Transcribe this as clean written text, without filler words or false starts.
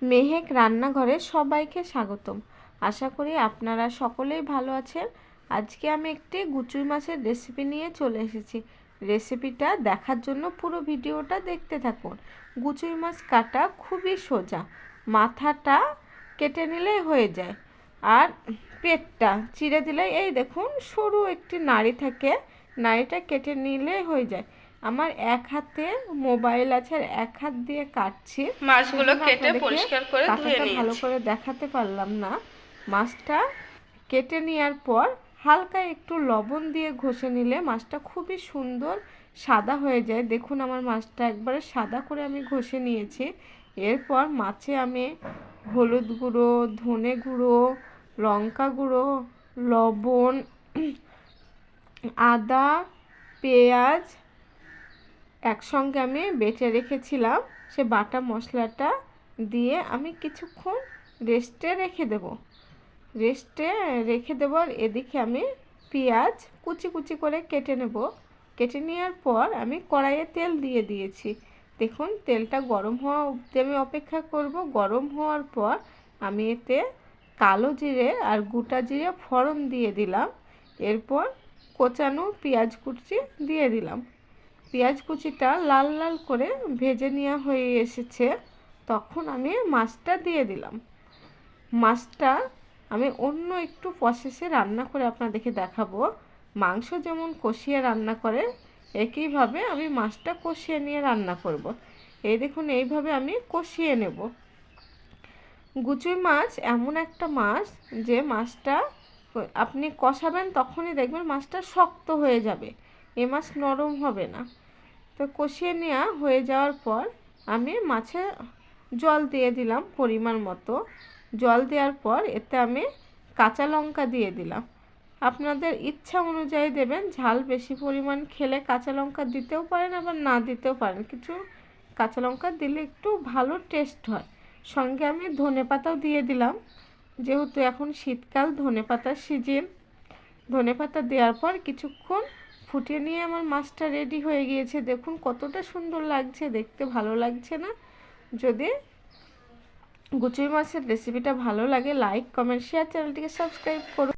মেহেক রান্নাঘরে সবাইকে স্বাগতম। আশা করি আপনারা সকলেই ভালো আছেন। আজকে আমি একটি গুচুই মাছের রেসিপি নিয়ে চলে এসেছি। রেসিপিটা দেখার জন্য পুরো ভিডিওটা দেখতে থাকুন। গুচুই মাছ কাটা খুবই সোজা, মাথাটা কেটে নিলেই হয়ে যায়, আর পেটটা চিড়ে দিলেই, এই দেখুন সরু একটি নাড়ি থাকে, নাড়িটা কেটে নিলেই হয়ে যায়। আমার এক হাতে মোবাইল আছে আর এক হাত দিয়ে কাটছি, মাছগুলো কেটে পরিষ্কার করে ধুয়ে কাটাটা ভালো নিয়েছি। করে দেখাতে পারলাম না। মাছটা কেটে নেওয়ার পর হালকা একটু লবণ দিয়ে ঘষে নিলে মাছটা খুবই সুন্দর সাদা হয়ে যায়। দেখুন আমার মাছটা একবারে সাদা করে আমি ঘষে নিয়েছি। এরপর মাছে আমি হলুদ গুঁড়ো, ধনে গুঁড়ো, লঙ্কা গুঁড়ো, লবণ, আদা, পেঁয়াজ একসঙ্গে আমি বেটে রেখেছিলাম, সে বাটা মশলাটা দিয়ে আমি কিছুক্ষণ রেস্টে রেখে দেবো। আর এদিকে আমি পেঁয়াজ কুচি কুচি করে কেটে নেব। কেটে নেওয়ার পর আমি কড়াইয়ে তেল দিয়ে দিয়েছি। দেখুন তেলটা গরম হওয়া অবধি আমি অপেক্ষা করব। গরম হওয়ার পর আমি এতে কালো জিরে আর গোটা জিরে ফোড়ন দিয়ে দিলাম। এরপর কোচানো পেঁয়াজ কুচি দিয়ে দিলাম। পেঁয়াজ কুচিটা লাল লাল করে ভেজে নেওয়া হয়ে এসেছে, তখন আমি মাছটা দিয়ে দিলাম। মাছটা আমি অন্য একটু প্রসেসে রান্না করে আপনাদেরকে দেখাবো। মাংস যেমন কষিয়ে রান্না করে, একইভাবে আমি মাছটা কষিয়ে নিয়ে রান্না করব। এই দেখুন এইভাবে আমি কষিয়ে নেব। গুচুই মাছ এমন একটা মাছ যে মাছটা আপনি কষাবেন তখনই দেখবেন মাছটা শক্ত হয়ে যাবে, এ মাছ নরম হবে না। তো কষিয়ে নেওয়া হয়ে যাওয়ার পর আমি মাছে জল দিয়ে দিলাম পরিমাণ মতো। জল দেওয়ার পর এতে আমি কাঁচা লঙ্কা দিয়ে দিলাম। আপনাদের ইচ্ছা অনুযায়ী দেবেন, ঝাল বেশি পরিমাণ খেলে কাঁচা লঙ্কা দিতেও পারেন, আবার না দিতেও পারেন, কিছু কাঁচা লঙ্কা দিলে একটু ভালো টেস্ট হয়। সঙ্গে আমি ধনেপাতাও দিয়ে দিলাম, যেহেতু এখন শীতকাল, ধনেপাতার সিজন। ধনেপাতা দেওয়ার পর কিছুক্ষণ ফুটিয়ে নিয়ে আমার মাছটা রেডি হয়ে গিয়েছে। দেখুন কতটা সুন্দর লাগছে, দেখতে ভালো লাগছে না? যদি গুচুই মাছের রেসিপিটা ভালো লাগে, লাইক, কমেন্ট, শেয়ার, চ্যানেলটিকে সাবস্ক্রাইব করুন।